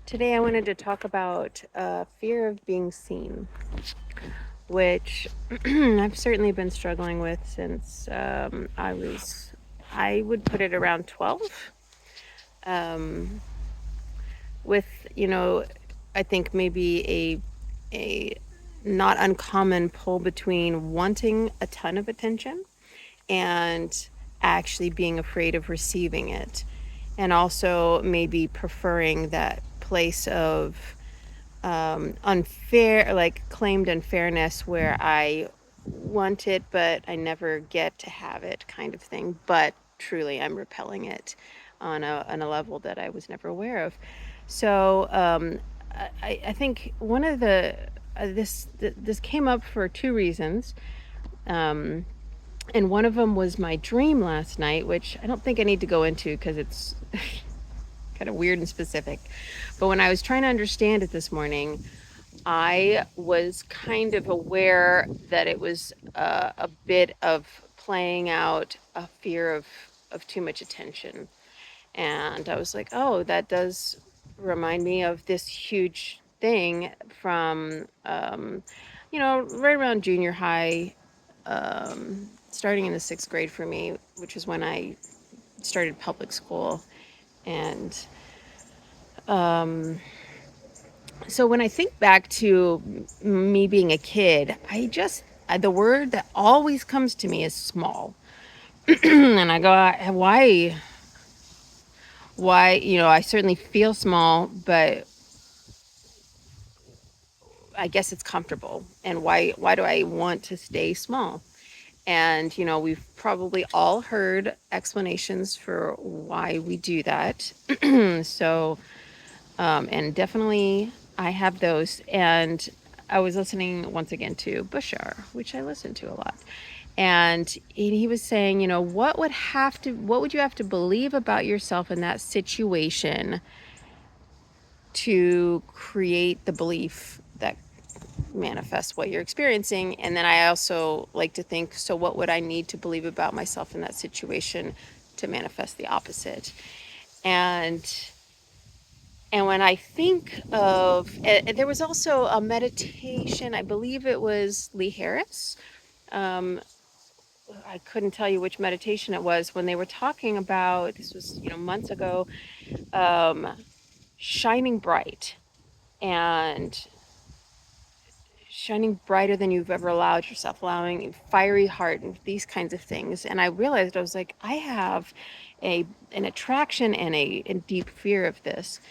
Today, I wanted to talk about fear of being seen, which I've certainly been struggling with since I would put it around 12. Um, with, I think maybe a not uncommon pull between wanting a ton of attention and actually being afraid of receiving it. And also maybe preferring that place of unfair, like claimed unfairness, where I want it, but I never get to have it, kind of thing. But truly, I'm repelling it on a level that I was never aware of. So I think one of the this came up for two reasons. Um, and one of them was my dream last night, which I don't think I need to go into because it's kind of weird and specific. But when I was trying to understand it this morning, I was kind of aware that it was a bit of playing out a fear of too much attention. And I was like, oh, that does remind me of this huge thing from, right around junior high, starting in the sixth grade for me, which is when I started public school. And um, so when I think back to me being a kid, the word that always comes to me is small. And I go, why, I certainly feel small, but I guess it's comfortable. And why do I want to stay small? And, we've probably all heard explanations for why we do that. So, and definitely I have those. And I was listening once again to Bushar, which I listen to a lot. And he was saying, what would you have to believe about yourself in that situation to create the belief that manifests what you're experiencing? And then I also like to think, so what would I need to believe about myself in that situation to manifest the opposite? And when I think of, there was also a meditation, I believe it was Lee Harris. Um, I couldn't tell you which meditation it was when they were talking about, this was, months ago, um, shining bright and shining brighter than you've ever allowed yourself, allowing fiery heart and these kinds of things. And I realized, I was like, I have an attraction and a deep fear of this.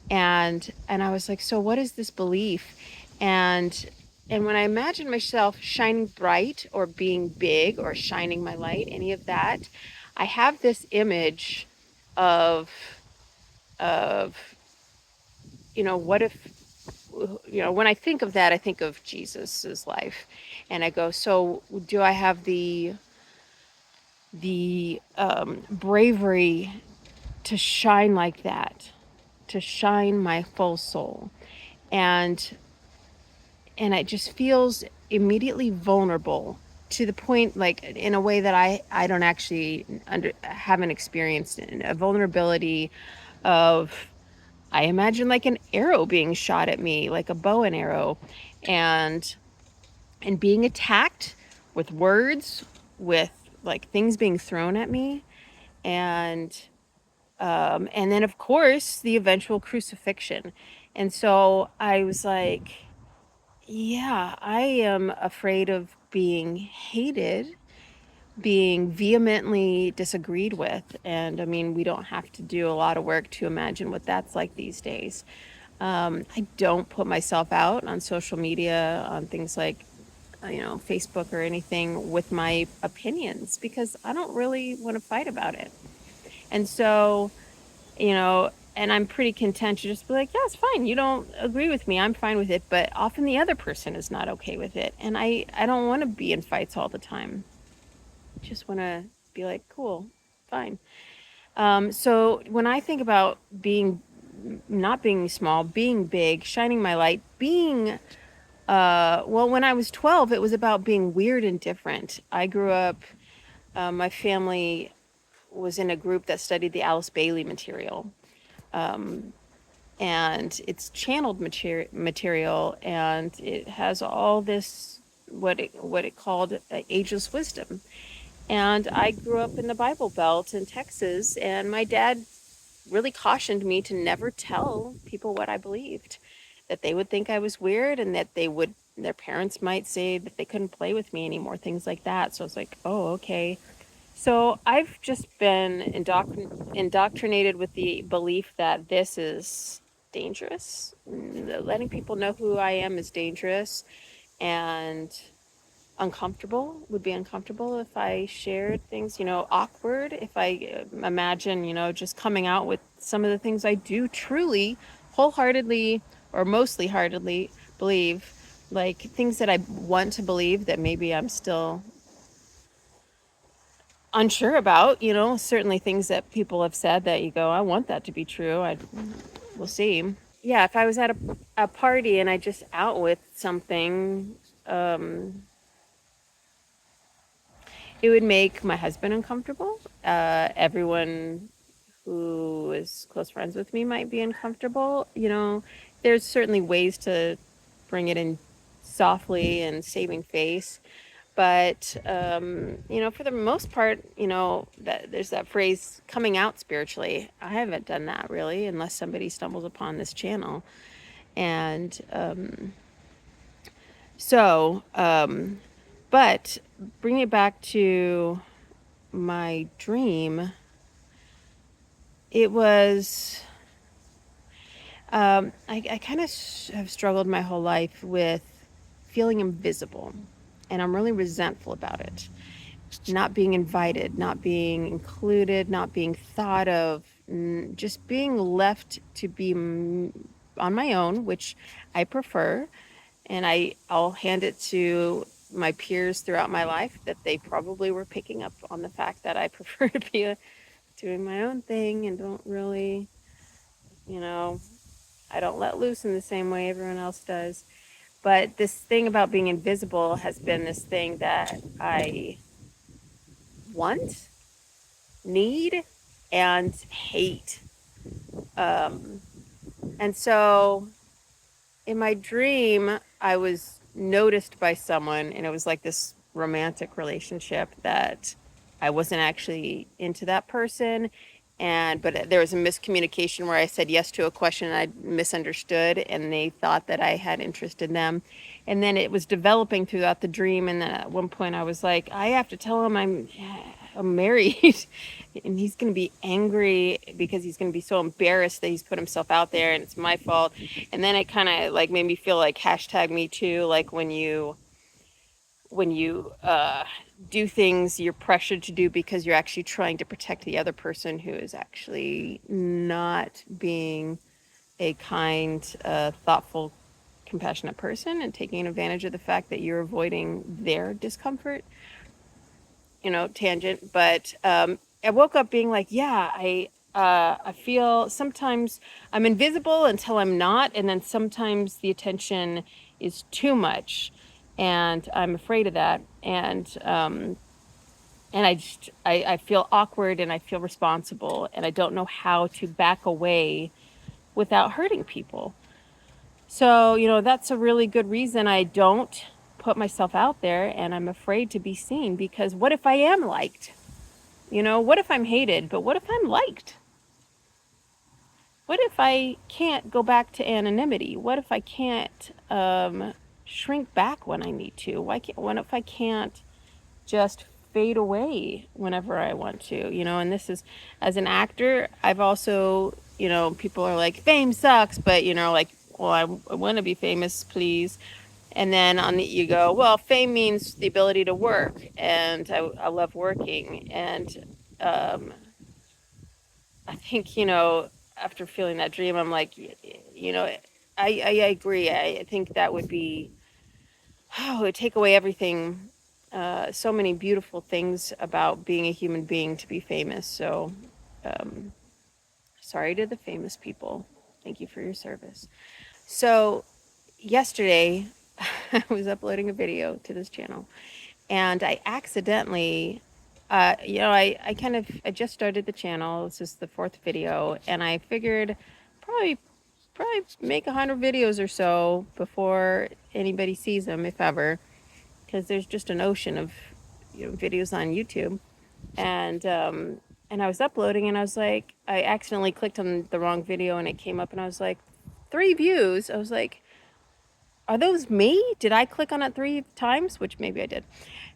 And I was like, so what is this belief? And when I imagine myself shining bright or being big or shining my light, any of that, I have this image of of what if, when I think of that, I think of Jesus's life, and I go, so do I have the bravery to shine like that, to shine my full soul? And it just feels immediately vulnerable, to the point, like, in a way that I don't actually haven't experienced in a vulnerability of, I imagine, like an arrow being shot at me, like a bow and arrow, and being attacked with words, with like things being thrown at me, and then of course the eventual crucifixion. And so I was like, yeah, I am afraid of being hated, being vehemently disagreed with. And I mean, we don't have to do a lot of work to imagine what that's like these days. I don't put myself out on social media, on things like, Facebook or anything, with my opinions, because I don't really want to fight about it. And so, and I'm pretty content to just be like, yeah, it's fine. You don't agree with me. I'm fine with it. But often the other person is not okay with it. And I don't want to be in fights all the time. I just want to be like, cool, fine. So when I think about not being small, being big, shining my light, being, well, when I was 12, it was about being weird and different. I grew up, my family was in a group that studied the Alice Bailey material. Um, and it's channeled material, and it has all this what it called ageless wisdom. And I grew up in the Bible Belt in Texas, and my dad really cautioned me to never tell people what I believed, that they would think I was weird, and that their parents might say that they couldn't play with me anymore, things like that. So I was like, oh, okay. So I've just been indoctrinated with the belief that this is dangerous. Letting people know who I am is dangerous, and would be uncomfortable if I shared things, awkward. If I imagine, just coming out with some of the things I do truly, wholeheartedly, or mostly heartedly believe, like things that I want to believe that maybe I'm still unsure about, certainly things that people have said that you go, I want that to be true. We'll see. Yeah, if I was at a party and I just out with something, it would make my husband uncomfortable. Everyone who is close friends with me might be uncomfortable. There's certainly ways to bring it in softly and saving face. But for the most part, that there's that phrase coming out spiritually. I haven't done that really, unless somebody stumbles upon this channel. And so, but bring it back to my dream. It was, I kind of have struggled my whole life with feeling invisible, and I'm really resentful about it. Not being invited, not being included, not being thought of, just being left to be on my own, which I prefer. And I'll hand it to my peers throughout my life that they probably were picking up on the fact that I prefer to be doing my own thing and don't really, you know, I don't let loose in the same way everyone else does. But this thing about being invisible has been this thing that I want, need, and hate. Um, and so in my dream, I was noticed by someone, and it was like this romantic relationship that I wasn't actually into that person. But there was a miscommunication where I said yes to a question I misunderstood, and they thought that I had interest in them. And then it was developing throughout the dream, and then at one point I was like, I have to tell him I'm married. And he's going to be angry because he's going to be so embarrassed that he's put himself out there and it's my fault. And then it kind of like made me feel like hashtag me too, like when you do things you're pressured to do because you're actually trying to protect the other person who is actually not being a kind, thoughtful, compassionate person, and taking advantage of the fact that you're avoiding their discomfort. Tangent. But I woke up being like, yeah, I feel sometimes I'm invisible until I'm not, and then sometimes the attention is too much, and I'm afraid of that. And I feel awkward, and I feel responsible, and I don't know how to back away without hurting people. So, that's a really good reason I don't put myself out there, and I'm afraid to be seen, because what if I am liked? What if I'm hated, but what if I'm liked? What if I can't go back to anonymity? What if I can't shrink back when I need to? What if I can't just fade away whenever I want to? And this is, as an actor, I've also, people are like, fame sucks, but, like, well, I want to be famous, please. And then you go, well, fame means the ability to work, and I love working. And I think, after feeling that dream, I'm like, I agree. I think that would be, it would take away everything, so many beautiful things about being a human being to be famous. So, um, sorry to the famous people. Thank you for your service. So, yesterday, I was uploading a video to this channel, and I accidentally, I just started the channel. This is the fourth video, and I figured probably probably make 100 videos or so before anybody sees them, if ever, because there's just an ocean of videos on YouTube. And and I was uploading, and I was like, I accidentally clicked on the wrong video, and it came up, and I was like, 3 views. I was like, are those me? Did I click on it 3 times? Which maybe I did.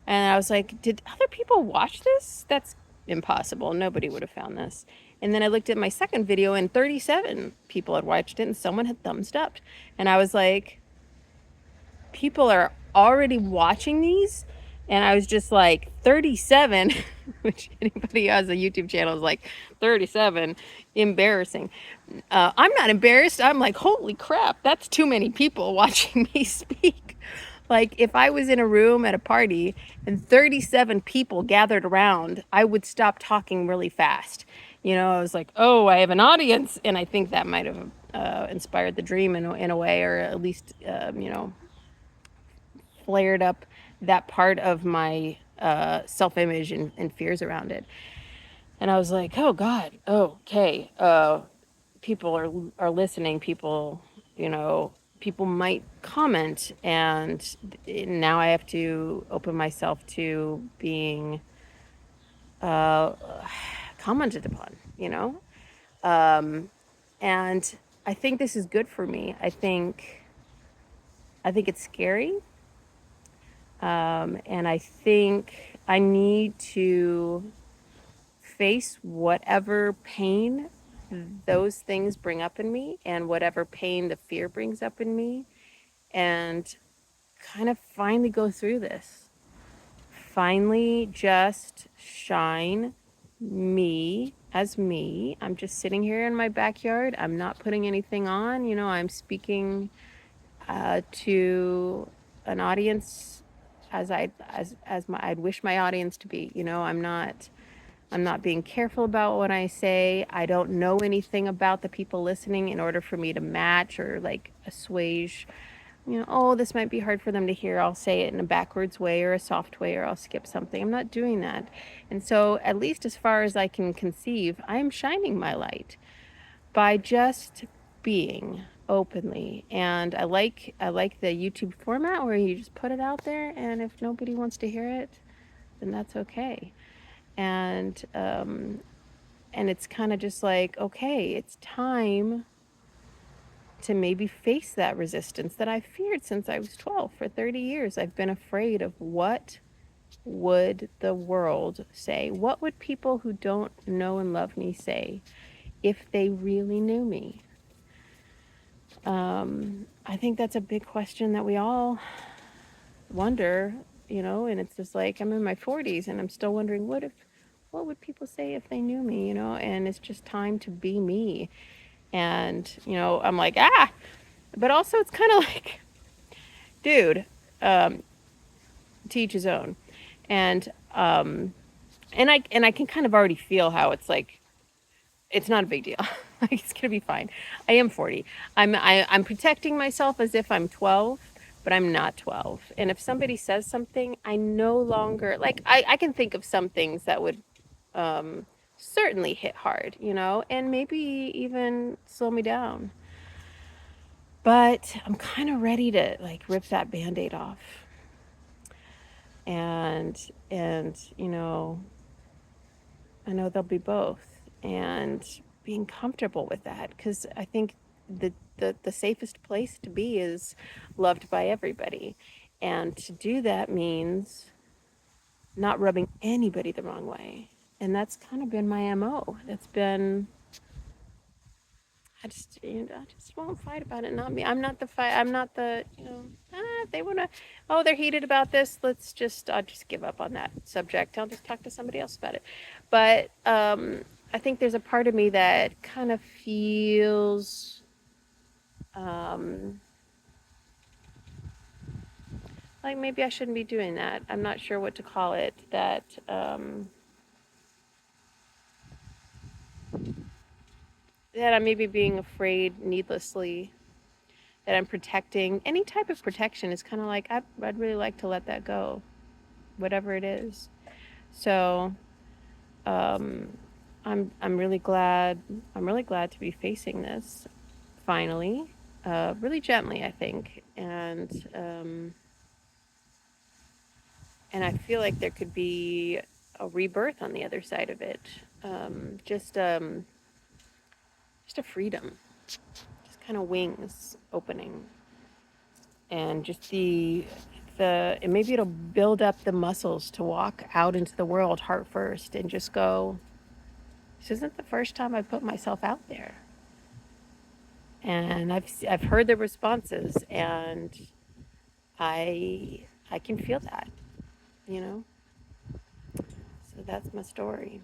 And I was like, did other people watch this? That's impossible. Nobody would have found this. And then I looked at my second video, and 37 people had watched it, and someone had thumbs up. And I was like, people are already watching these? And I was just like, 37, which anybody who has a YouTube channel is like, 37, embarrassing. I'm not embarrassed. I'm like, holy crap, that's too many people watching me speak. Like, if I was in a room at a party and 37 people gathered around, I would stop talking really fast. I was like, oh, I have an audience. And I think that might have inspired the dream in a way, or at least, flared up that part of my self-image and fears around it. And I was like, oh God, okay, people are listening. People might comment, and now I have to open myself to being uh, commented upon. And I think this is good for me. I think it's scary. And I think I need to face whatever pain those things bring up in me, and whatever pain the fear brings up in me, and kind of finally go through this. Finally, just shine me as me. I'm just sitting here in my backyard. I'm not putting anything on. I'm speaking to an audience I'd wish my audience to be. I'm not being careful about what I say. I don't know anything about the people listening in order for me to match or like assuage. Oh, this might be hard for them to hear. I'll say it in a backwards way or a soft way, or I'll skip something. I'm not doing that. And so, at least as far as I can conceive, I am shining my light by just being openly. And I like the YouTube format where you just put it out there, and if nobody wants to hear it, then that's okay. And it's kind of just like, okay, it's time to maybe face that resistance that I feared since I was 12. For 30 years, I've been afraid of what would the world say? What would people who don't know and love me say if they really knew me? I think that's a big question that we all wonder, and it's just like, I'm in my 40s and I'm still wondering, what would people say if they knew me, and it's just time to be me. And, I'm like, but also it's kind of like, dude, um, to each his own. And, and I can kind of already feel how it's like, it's not a big deal. Like, it's gonna be fine. I am 40. I'm protecting myself as if I'm 12, but I'm not 12. And if somebody says something, I no longer like. I can think of some things that would certainly hit hard, and maybe even slow me down. But I'm kind of ready to like rip that Band-Aid off, and I know they'll be both, and being comfortable with that, because I think the safest place to be is loved by everybody, and to do that means not rubbing anybody the wrong way, and that's kind of been my MO. It's been I just won't fight about it. Not me. I'm not the fight. I'm not the if they want to. Oh, they're heated about this. I'll just give up on that subject. I'll just talk to somebody else about it. But I think there's a part of me that kind of feels um, like maybe I shouldn't be doing that. I'm not sure what to call it. That I'm maybe being afraid needlessly, that I'm protecting. Any type of protection is kind of like, I'd really like to let that go, whatever it is. So um, I'm really glad to be facing this finally, really gently, I think, and I feel like there could be a rebirth on the other side of it. Um, just um, just a freedom, just kind of wings opening, and just the and maybe it'll build up the muscles to walk out into the world heart first and just go, this isn't the first time I put myself out there. And I've heard the responses, and I can feel that, you know. So that's my story.